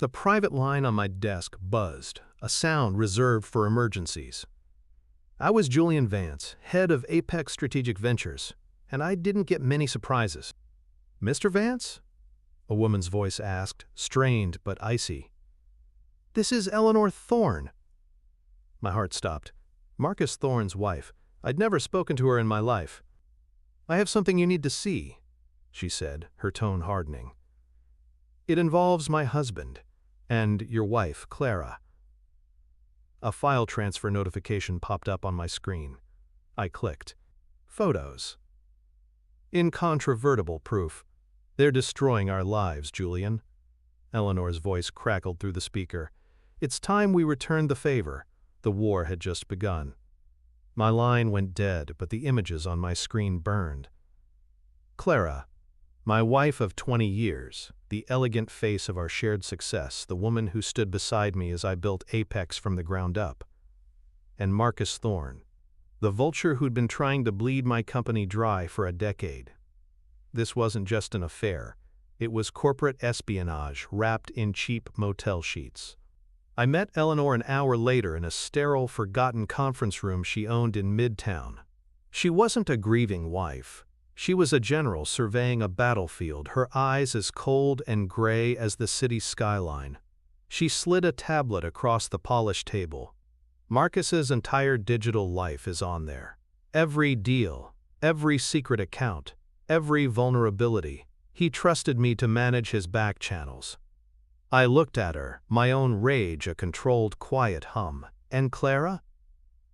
The private line on my desk buzzed, a sound reserved for emergencies. I was Julian Vance, head of Apex Strategic Ventures, and I didn't get many surprises. "Mr. Vance?" a woman's voice asked, strained but icy. "This is Eleanor Thorne." My heart stopped. Marcus Thorne's wife. I'd never spoken to her in my life. "I have something you need to see," she said, her tone hardening. "It involves my husband and your wife, Clara." A file transfer notification popped up on my screen. I clicked. Photos. "Incontrovertible proof. They're destroying our lives, Julian." Eleanor's voice crackled through the speaker. "It's time we returned the favor. The war had just begun." My line went dead, but the images on my screen burned. Clara, my wife of 20 years, the elegant face of our shared success, the woman who stood beside me as I built Apex from the ground up. And Marcus Thorne, the vulture who'd been trying to bleed my company dry for a decade. This wasn't just an affair. It was corporate espionage wrapped in cheap motel sheets. I met Eleanor an hour later in a sterile, forgotten conference room she owned in Midtown. She wasn't a grieving wife. She was a general surveying a battlefield, her eyes as cold and gray as the city's skyline. She slid a tablet across the polished table. "Marcus's entire digital life is on there. Every deal, every secret account, every vulnerability. He trusted me to manage his back channels." I looked at her, my own rage a controlled, quiet hum. "And Clara?"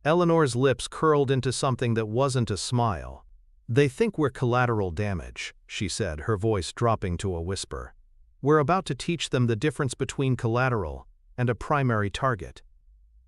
Eleanor's lips curled into something that wasn't a smile. "They think we're collateral damage," she said, her voice dropping to a whisper. "We're about to teach them the difference between collateral and a primary target."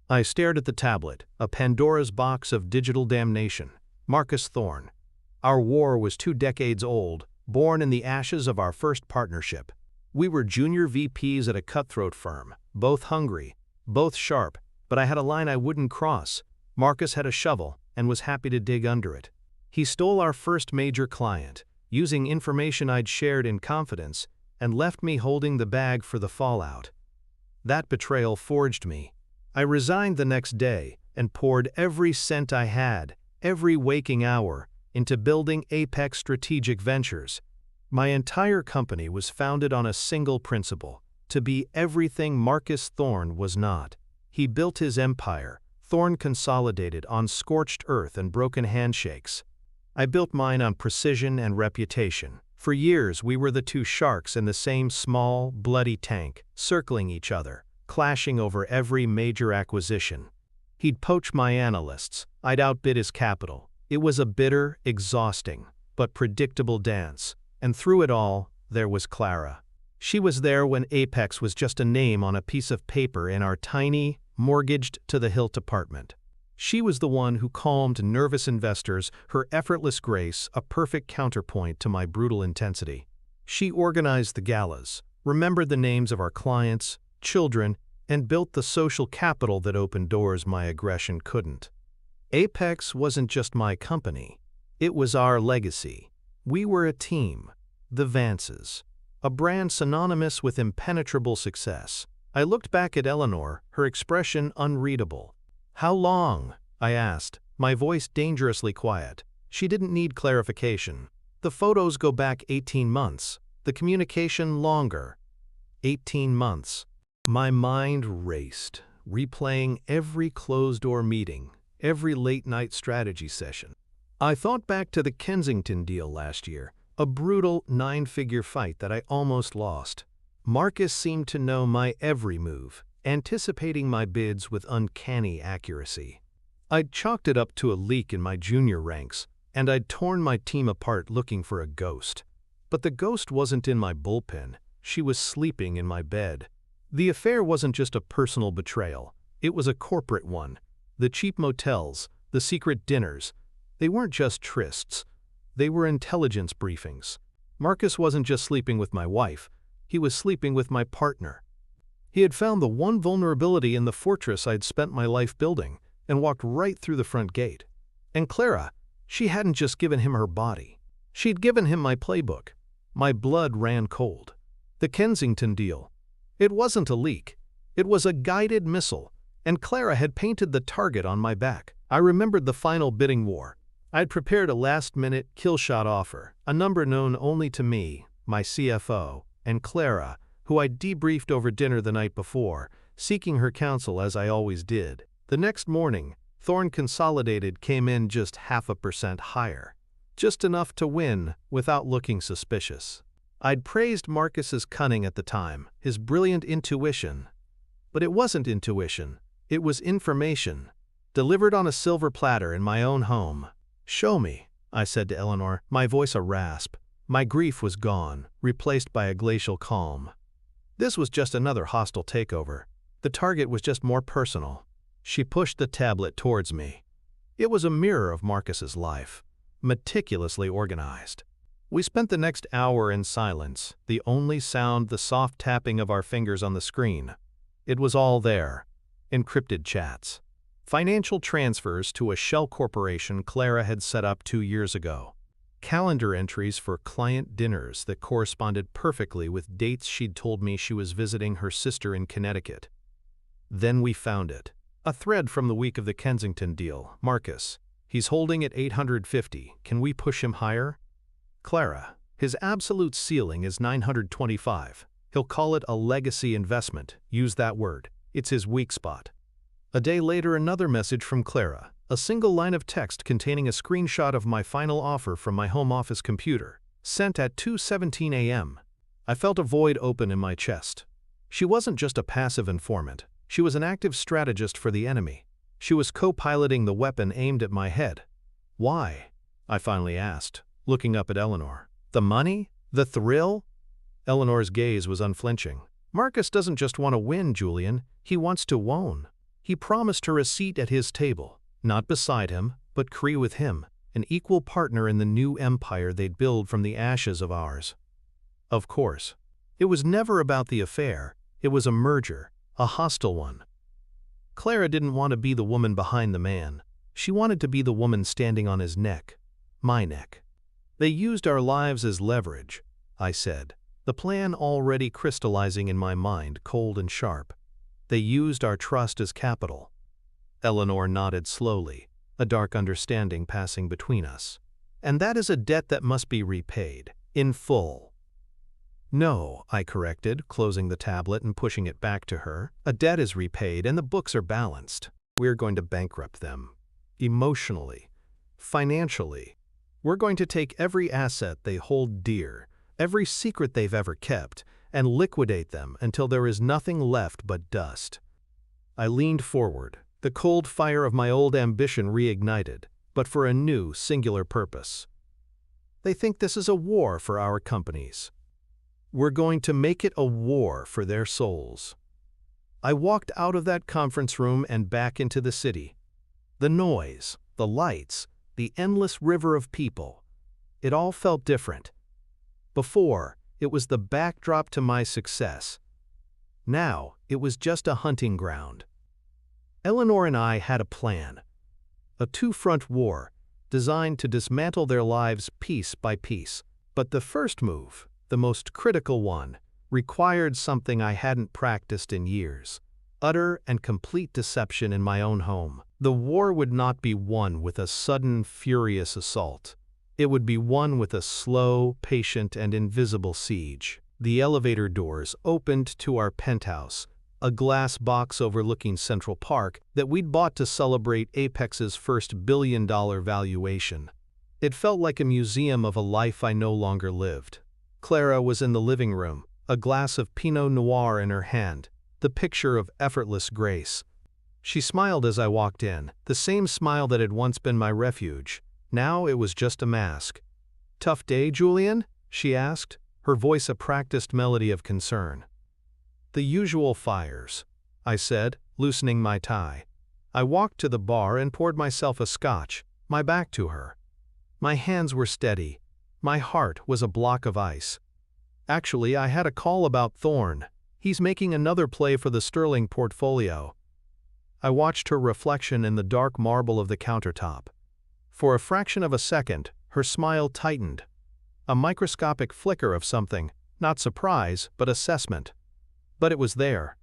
I stared at the tablet, a Pandora's box of digital damnation. Marcus Thorne. Our war was 2 decades old, born in the ashes of our first partnership. We were junior VPs at a cutthroat firm, both hungry, both sharp, but I had a line I wouldn't cross. Marcus had a shovel and was happy to dig under it. He stole our first major client, using information I'd shared in confidence, and left me holding the bag for the fallout. That betrayal forged me. I resigned the next day and poured every cent I had, every waking hour, into building Apex Strategic Ventures. My entire company was founded on a single principle: to be everything Marcus Thorne was not. He built his empire. Thorne consolidated on scorched earth and broken handshakes. I built mine on precision and reputation. For years we were the two sharks in the same small, bloody tank, circling each other, clashing over every major acquisition. He'd poach my analysts. I'd outbid his capital. It was a bitter, exhausting, but predictable dance. And through it all, there was Clara. She was there when Apex was just a name on a piece of paper in our tiny, mortgaged-to-the-hilt apartment. She was the one who calmed nervous investors, her effortless grace a perfect counterpoint to my brutal intensity. She organized the galas, remembered the names of our clients, children, and built the social capital that opened doors my aggression couldn't. Apex wasn't just my company. It was our legacy. We were a team, the Vances, a brand synonymous with impenetrable success. I looked back at Eleanor, her expression unreadable. "How long?" I asked, my voice dangerously quiet. She didn't need clarification. "The photos go back 18 months, the communication longer." 18 months. My mind raced, replaying every closed-door meeting, every late-night strategy session. I thought back to the Kensington deal last year, a brutal 9-figure fight that I almost lost. Marcus seemed to know my every move, anticipating my bids with uncanny accuracy. I'd chalked it up to a leak in my junior ranks, and I'd torn my team apart looking for a ghost. But the ghost wasn't in my bullpen. She was sleeping in my bed. The affair wasn't just a personal betrayal. It was a corporate one. The cheap motels, the secret dinners, they weren't just trysts. They were intelligence briefings. Marcus wasn't just sleeping with my wife. He was sleeping with my partner. He had found the one vulnerability in the fortress I'd spent my life building and walked right through the front gate. And Clara, she hadn't just given him her body. She'd given him my playbook. My blood ran cold. The Kensington deal. It wasn't a leak. It was a guided missile, and Clara had painted the target on my back. I remembered the final bidding war. I had prepared a last-minute kill-shot offer, a number known only to me, my CFO, and Clara, who I'd debriefed over dinner the night before, seeking her counsel as I always did. The next morning, Thorn Consolidated came in just 0.5% higher. Just enough to win without looking suspicious. I'd praised Marcus's cunning at the time, his brilliant intuition. But it wasn't intuition, it was information, delivered on a silver platter in my own home. "Show me," I said to Eleanor, my voice a rasp. My grief was gone, replaced by a glacial calm. This was just another hostile takeover. The target was just more personal. She pushed the tablet towards me. It was a mirror of Marcus's life, meticulously organized. We spent the next hour in silence, the only sound the soft tapping of our fingers on the screen. It was all there. Encrypted chats. Financial transfers to a shell corporation Clara had set up 2 years ago. Calendar entries for client dinners that corresponded perfectly with dates she'd told me she was visiting her sister in Connecticut. Then we found it. A thread from the week of the Kensington deal. "Marcus, he's holding at 850. Can we push him higher?" "Clara, his absolute ceiling is 925. He'll call it a legacy investment. Use that word. It's his weak spot." A day later, another message from Clara, a single line of text containing a screenshot of my final offer from my home office computer, sent at 2:17 a.m. I felt a void open in my chest. She wasn't just a passive informant. She was an active strategist for the enemy. She was co-piloting the weapon aimed at my head. "Why?" I finally asked, looking up at Eleanor. "The money? The thrill?" Eleanor's gaze was unflinching. "Marcus doesn't just want to win, Julian. He wants to own." He promised her a seat at his table, not beside him, but Cree with him, an equal partner in the new empire they'd build from the ashes of ours. Of course. It was never about the affair. It was a merger, a hostile one. Clara didn't want to be the woman behind the man. She wanted to be the woman standing on his neck. My neck. They used our lives as leverage, I said, the plan already crystallizing in my mind, cold and sharp. They used our trust as capital. Eleanor nodded slowly, a dark understanding passing between us. "And that is a debt that must be repaid, in full." "No," I corrected, closing the tablet and pushing it back to her. "A debt is repaid and the books are balanced. We're going to bankrupt them. Emotionally. Financially. We're going to take every asset they hold dear, every secret they've ever kept, and liquidate them until there is nothing left but dust." I leaned forward, the cold fire of my old ambition reignited, but for a new, singular purpose. "They think this is a war for our companies. We're going to make it a war for their souls." I walked out of that conference room and back into the city. The noise, the lights, the endless river of people. It all felt different. Before, it was the backdrop to my success. Now, it was just a hunting ground. Eleanor and I had a plan. A two-front war, designed to dismantle their lives piece by piece. But the first move, the most critical one, required something I hadn't practiced in years. Utter and complete deception in my own home. The war would not be won with a sudden, furious assault. It would be won with a slow, patient, and invisible siege. The elevator doors opened to our penthouse, a glass box overlooking Central Park that we'd bought to celebrate Apex's first billion-dollar valuation. It felt like a museum of a life I no longer lived. Clara was in the living room, a glass of Pinot Noir in her hand, the picture of effortless grace. She smiled as I walked in, the same smile that had once been my refuge. Now it was just a mask. "Tough day, Julian?" she asked, her voice a practiced melody of concern. "The usual fires," I said, loosening my tie. I walked to the bar and poured myself a scotch, my back to her. My hands were steady. My heart was a block of ice. "Actually, I had a call about Thorn. He's making another play for the Sterling portfolio." I watched her reflection in the dark marble of the countertop. For a fraction of a second, her smile tightened. A microscopic flicker of something, not surprise, but assessment. But it was there.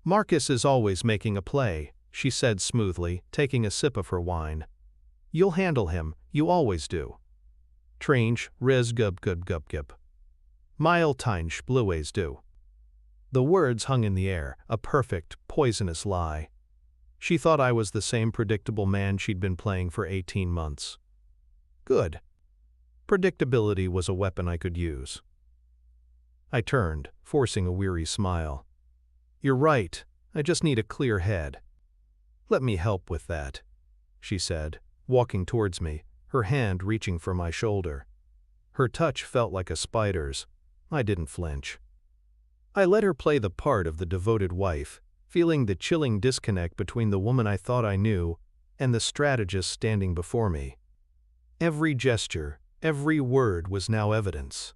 "Marcus is always making a play," she said smoothly, taking a sip of her wine. "You'll handle him, you always do. Trange, riz gub gub gub gub. Mile tinge blues do." The words hung in the air, a perfect, poisonous lie. She thought I was the same predictable man she'd been playing for 18 months. Good. Predictability was a weapon I could use. I turned, forcing a weary smile. "You're right, I just need a clear head." "Let me help with that," she said, walking towards me, her hand reaching for my shoulder. Her touch felt like a spider's. I didn't flinch. I let her play the part of the devoted wife, feeling the chilling disconnect between the woman I thought I knew and the strategist standing before me. Every gesture, every word was now evidence.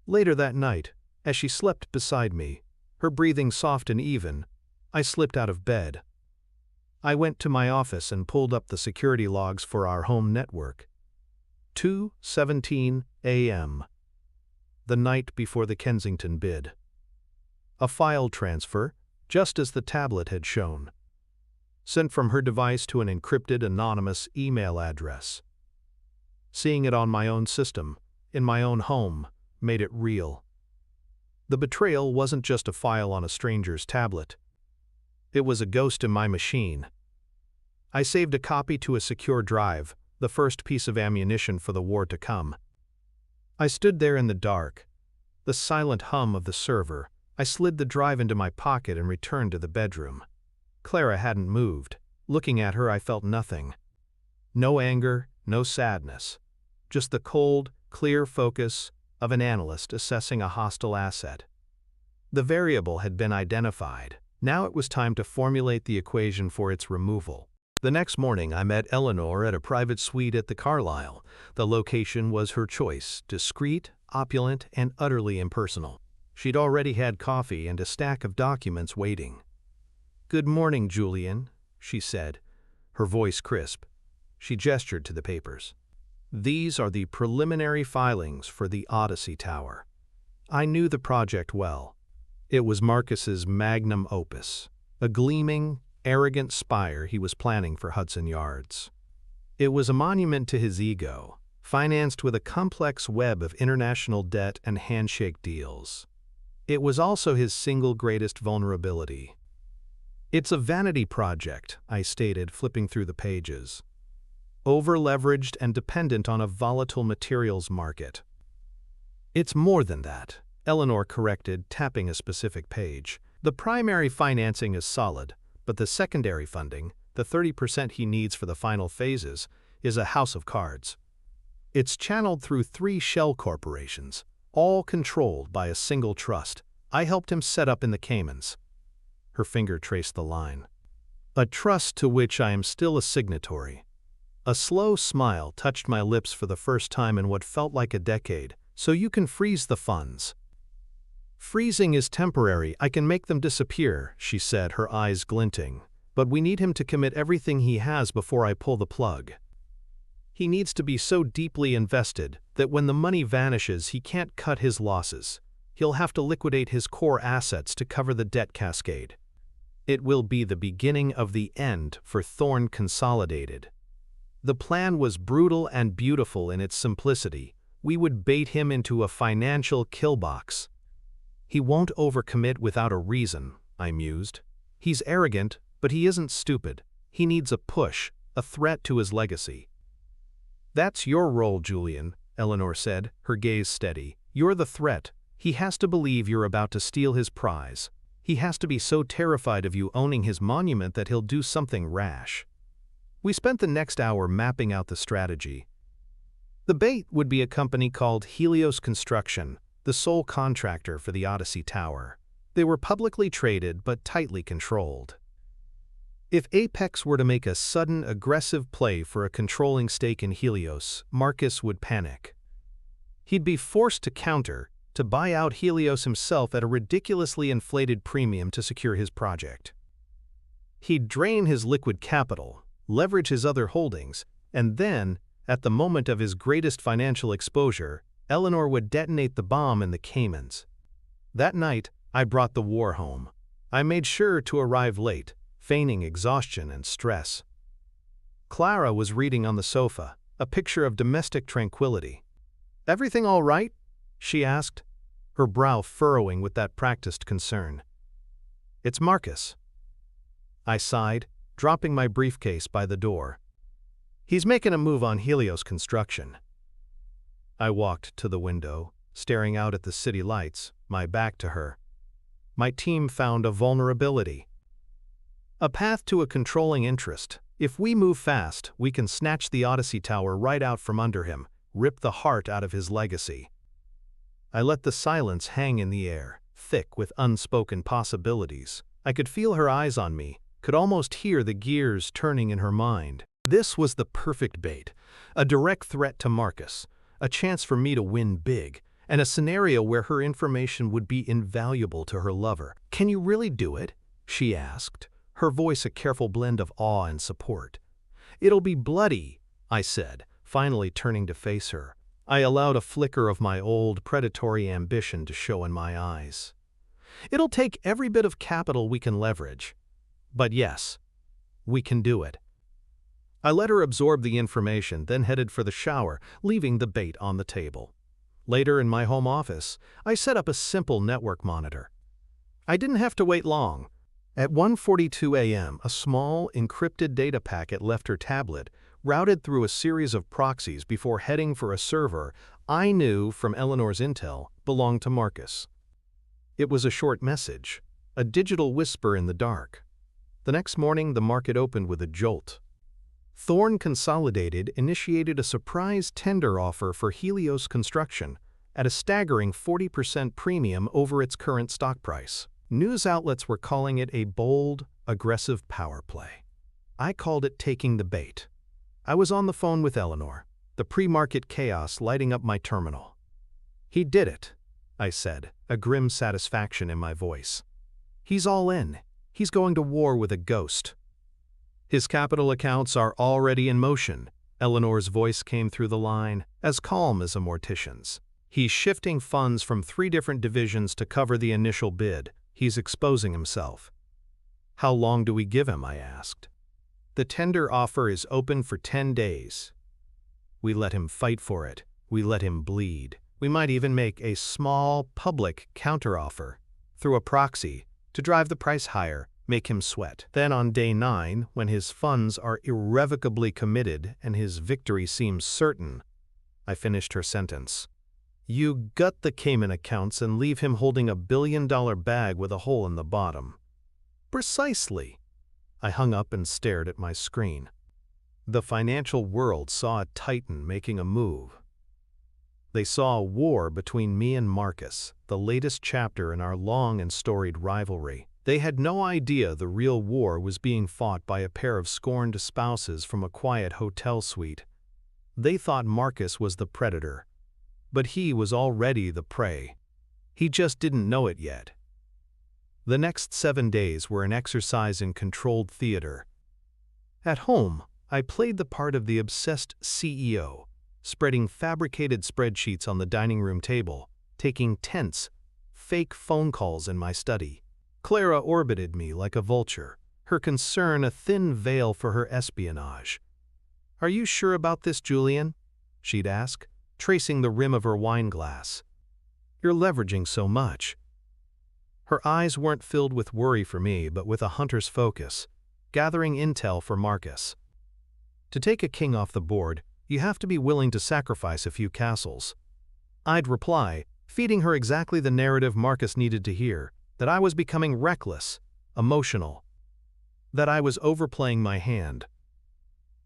Later that night, as she slept beside me, her breathing soft and even, I slipped out of bed. I went to my office and pulled up the security logs for our home network. 2:17 a.m. The night before the Kensington bid. A file transfer, just as the tablet had shown. Sent from her device to an encrypted anonymous email address. Seeing it on my own system, in my own home, made it real. The betrayal wasn't just a file on a stranger's tablet. It was a ghost in my machine. I saved a copy to a secure drive, the first piece of ammunition for the war to come. I stood there in the dark, the silent hum of the server. I slid the drive into my pocket and returned to the bedroom. Clara hadn't moved. Looking at her, I felt nothing. No anger, no sadness. Just the cold, clear focus of an analyst assessing a hostile asset. The variable had been identified. Now it was time to formulate the equation for its removal. The next morning, I met Eleanor at a private suite at the Carlisle. The location was her choice, discreet, opulent, and utterly impersonal. She'd already had coffee and a stack of documents waiting. "Good morning, Julian," she said, her voice crisp. She gestured to the papers. "These are the preliminary filings for the Odyssey Tower." I knew the project well. It was Marcus's magnum opus, a gleaming, arrogant spire he was planning for Hudson Yards. It was a monument to his ego, financed with a complex web of international debt and handshake deals. It was also his single greatest vulnerability. "It's a vanity project," I stated, flipping through the pages. "Over-leveraged and dependent on a volatile materials market." "It's more than that," Eleanor corrected, tapping a specific page. "The primary financing is solid, but the secondary funding, the 30% he needs for the final phases, is a house of cards. It's channeled through 3 shell corporations, all controlled by a single trust I helped him set up in the Caymans." Her finger traced the line. "A trust to which I am still a signatory." A slow smile touched my lips for the first time in what felt like a decade. "So you can freeze the funds." "Freezing is temporary, I can make them disappear," she said, her eyes glinting. "But we need him to commit everything he has before I pull the plug. He needs to be so deeply invested that when the money vanishes he can't cut his losses. He'll have to liquidate his core assets to cover the debt cascade. It will be the beginning of the end for Thorn Consolidated." The plan was brutal and beautiful in its simplicity. We would bait him into a financial killbox. "He won't overcommit without a reason," I mused. "He's arrogant, but he isn't stupid. He needs a push, a threat to his legacy." "That's your role, Julian," Eleanor said, her gaze steady. "You're the threat. He has to believe you're about to steal his prize. He has to be so terrified of you owning his monument that he'll do something rash." We spent the next hour mapping out the strategy. The bait would be a company called Helios Construction, the sole contractor for the Odyssey Tower. They were publicly traded but tightly controlled. If Apex were to make a sudden, aggressive play for a controlling stake in Helios, Marcus would panic. He'd be forced to counter, to buy out Helios himself at a ridiculously inflated premium to secure his project. He'd drain his liquid capital, leverage his other holdings, and then, at the moment of his greatest financial exposure, Eleanor would detonate the bomb in the Caymans. That night, I brought the war home. I made sure to arrive late, feigning exhaustion and stress. Clara was reading on the sofa, a picture of domestic tranquility. "Everything all right?" she asked, her brow furrowing with that practiced concern. "It's Marcus." I sighed, dropping my briefcase by the door. "He's making a move on Helios construction." I walked to the window, staring out at the city lights, my back to her. My team found a vulnerability. A path to a controlling interest. If we move fast, we can snatch the Odyssey Tower right out from under him, rip the heart out of his legacy. I let the silence hang in the air, thick with unspoken possibilities. I could feel her eyes on me, could almost hear the gears turning in her mind. This was the perfect bait, a direct threat to Marcus, a chance for me to win big, and a scenario where her information would be invaluable to her lover. "Can you really do it?" she asked, her voice a careful blend of awe and support. "It'll be bloody," I said, finally turning to face her. I allowed a flicker of my old predatory ambition to show in my eyes. "It'll take every bit of capital we can leverage. But yes, we can do it." I let her absorb the information, then headed for the shower, leaving the bait on the table. Later in my home office, I set up a simple network monitor. I didn't have to wait long. At 1:42 a.m., a small, encrypted data packet left her tablet, routed through a series of proxies before heading for a server I knew from Eleanor's intel belonged to Marcus. It was a short message, a digital whisper in the dark. The next morning, the market opened with a jolt. Thorn Consolidated initiated a surprise tender offer for Helios construction at a staggering 40% premium over its current stock price. News outlets were calling it a bold, aggressive power play. I called it taking the bait. I was on the phone with Eleanor, the pre-market chaos lighting up my terminal. "He did it," I said, a grim satisfaction in my voice. "He's all in. He's going to war with a ghost." "His capital accounts are already in motion," Eleanor's voice came through the line, as calm as a mortician's. "He's shifting funds from 3 different divisions to cover the initial bid. He's exposing himself." "How long do we give him?" I asked. "The tender offer is open for 10 days. We let him fight for it. We let him bleed. We might even make a small, public counteroffer through a proxy to drive the price higher, make him sweat. Then on day 9, when his funds are irrevocably committed and his victory seems certain," I finished her sentence, "you gut the Cayman accounts and leave him holding a billion-dollar bag with a hole in the bottom." "Precisely." I hung up and stared at my screen. The financial world saw a titan making a move. They saw a war between me and Marcus, the latest chapter in our long and storied rivalry. They had no idea the real war was being fought by a pair of scorned spouses from a quiet hotel suite. They thought Marcus was the predator, but he was already the prey. He just didn't know it yet. The next 7 days were an exercise in controlled theater. At home, I played the part of the obsessed CEO, spreading fabricated spreadsheets on the dining room table, taking tense, fake phone calls in my study. Clara orbited me like a vulture, her concern a thin veil for her espionage. "Are you sure about this, Julian?" she'd ask, tracing the rim of her wine glass. "You're leveraging so much." Her eyes weren't filled with worry for me, but with a hunter's focus, gathering intel for Marcus. To take a king off the board, you have to be willing to sacrifice a few castles. I'd reply, feeding her exactly the narrative Marcus needed to hear, that I was becoming reckless, emotional, that I was overplaying my hand.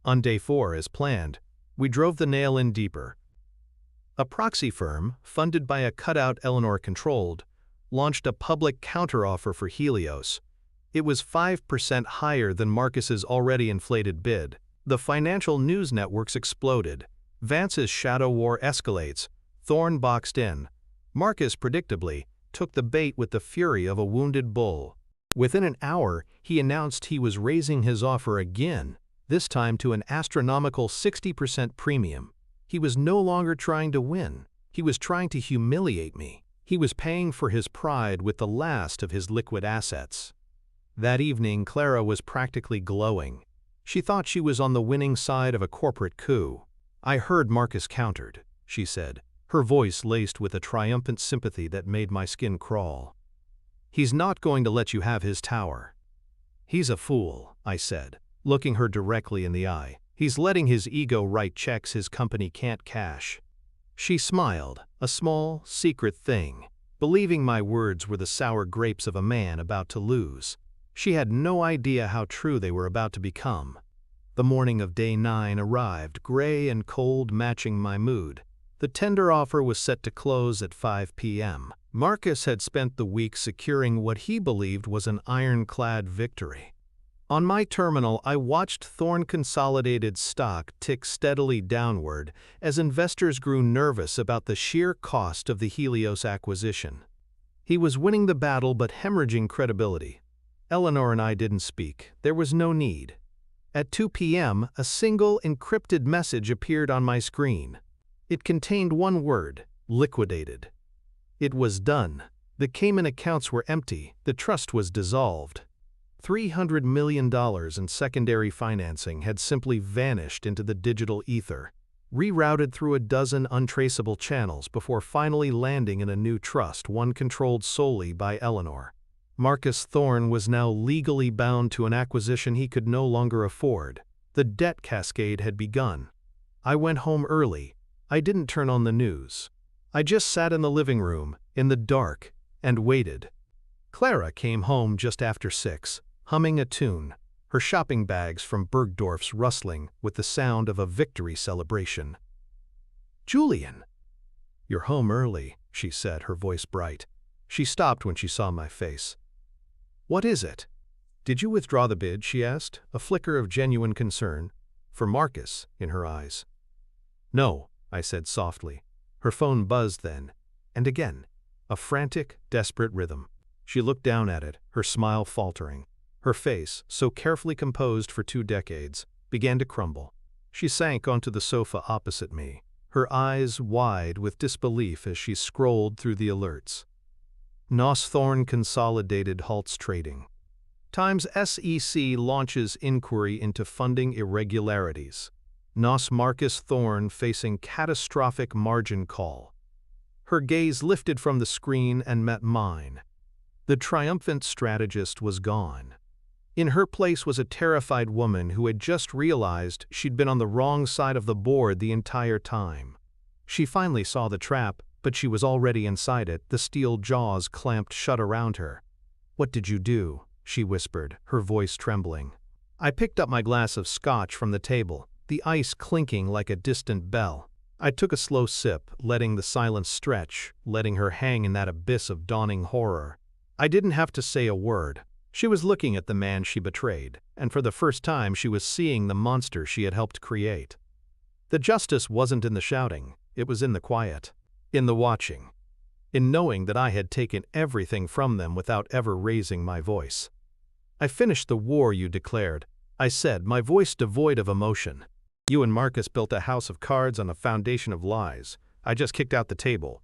On day 4, as planned, we drove the nail in deeper. A proxy firm, funded by a cutout Eleanor controlled, launched a public counteroffer for Helios. It was 5% higher than Marcus's already inflated bid. The financial news networks exploded. Vance's shadow war escalates. Thorn boxed in. Marcus, predictably, took the bait with the fury of a wounded bull. Within an hour, he announced he was raising his offer again, this time to an astronomical 60% premium. He was no longer trying to win. He was trying to humiliate me. He was paying for his pride with the last of his liquid assets. That evening, Clara was practically glowing. She thought she was on the winning side of a corporate coup. "I heard Marcus countered," she said, her voice laced with a triumphant sympathy that made my skin crawl. "He's not going to let you have his tower." "He's a fool," I said, looking her directly in the eye. "He's letting his ego write checks his company can't cash." She smiled, a small, secret thing, believing my words were the sour grapes of a man about to lose. She had no idea how true they were about to become. The morning of day 9 arrived, gray and cold, matching my mood. The tender offer was set to close at 5 p.m. Marcus had spent the week securing what he believed was an ironclad victory. On my terminal, I watched Thorn Consolidated's stock tick steadily downward as investors grew nervous about the sheer cost of the Helios acquisition. He was winning the battle but hemorrhaging credibility. Eleanor and I didn't speak. There was no need. At 2 p.m., a single encrypted message appeared on my screen. It contained one word: liquidated. It was done. The Cayman accounts were empty. The trust was dissolved. $300 million in secondary financing had simply vanished into the digital ether, rerouted through a dozen untraceable channels before finally landing in a new trust, one controlled solely by Eleanor. Marcus Thorn was now legally bound to an acquisition he could no longer afford. The debt cascade had begun. I went home early. I didn't turn on the news. I just sat in the living room, in the dark, and waited. Clara came home just after 6, humming a tune, her shopping bags from Bergdorf's rustling with the sound of a victory celebration. "Julian!" "You're home early," she said, her voice bright. She stopped when she saw my face. "What is it?" "Did you withdraw the bid?" she asked, a flicker of genuine concern, for Marcus, in her eyes. "No," I said softly. Her phone buzzed then, and again, a frantic, desperate rhythm. She looked down at it, her smile faltering. Her face, so carefully composed for 2 decades, began to crumble. She sank onto the sofa opposite me, her eyes wide with disbelief as she scrolled through the alerts. NOS Thorn Consolidated halts trading. Times SEC launches inquiry into funding irregularities. NOS Marcus Thorn facing catastrophic margin call. Her gaze lifted from the screen and met mine. The triumphant strategist was gone. In her place was a terrified woman who had just realized she'd been on the wrong side of the board the entire time. She finally saw the trap, but she was already inside it, the steel jaws clamped shut around her. "What did you do?" she whispered, her voice trembling. I picked up my glass of scotch from the table, the ice clinking like a distant bell. I took a slow sip, letting the silence stretch, letting her hang in that abyss of dawning horror. I didn't have to say a word. She was looking at the man she betrayed, and for the first time she was seeing the monster she had helped create. The justice wasn't in the shouting, it was in the quiet, in the watching, in knowing that I had taken everything from them without ever raising my voice. "I finished the war you declared," I said, my voice devoid of emotion. "You and Marcus built a house of cards on a foundation of lies. I just kicked out the table."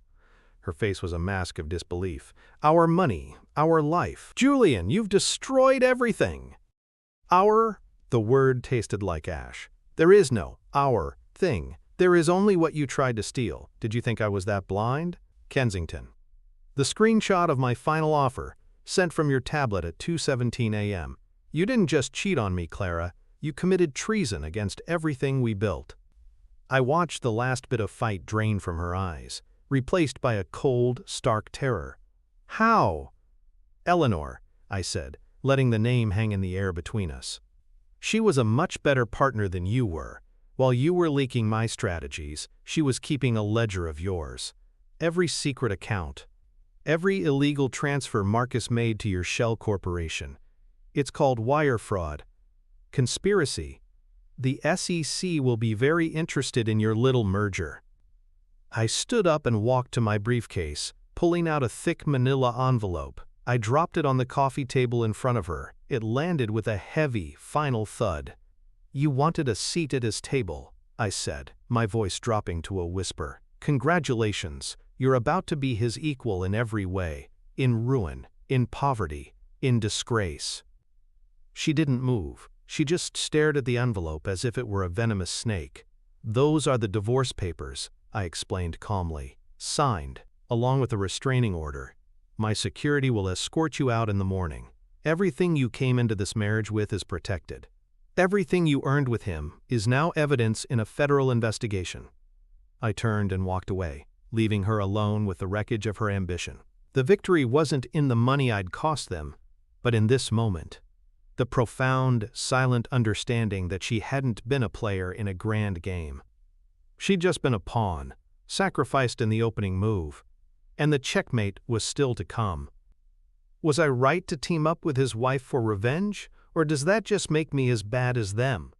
Her face was a mask of disbelief. "Our money, our life. Julian, you've destroyed everything." "Our," the word tasted like ash. "There is no our thing. There is only what you tried to steal. Did you think I was that blind?" Kensington. The screenshot of my final offer, sent from your tablet at 2:17 a.m. "You didn't just cheat on me, Clara. You committed treason against everything we built." I watched the last bit of fight drain from her eyes, replaced by a cold, stark terror. "How?" "Eleanor," I said, letting the name hang in the air between us. "She was a much better partner than you were. While you were leaking my strategies, she was keeping a ledger of yours. Every secret account, every illegal transfer Marcus made to your shell corporation. It's called wire fraud. Conspiracy. The SEC will be very interested in your little merger." I stood up and walked to my briefcase, pulling out a thick manila envelope. I dropped it on the coffee table in front of her. It landed with a heavy, final thud. "You wanted a seat at his table," I said, my voice dropping to a whisper. "Congratulations, You're about to be his equal in every way, in ruin, in poverty, in disgrace." She didn't move. She just stared at the envelope as if it were a venomous snake. "Those are the divorce papers," I explained calmly. "Signed, along with a restraining order. My security will escort you out in the morning. Everything you came into this marriage with is protected. Everything you earned with him is now evidence in a federal investigation." I turned and walked away, leaving her alone with the wreckage of her ambition. The victory wasn't in the money I'd cost them, but in this moment. The profound, silent understanding that she hadn't been a player in a grand game. She'd just been a pawn, sacrificed in the opening move, and the checkmate was still to come. Was I right to team up with his wife for revenge, or does that just make me as bad as them?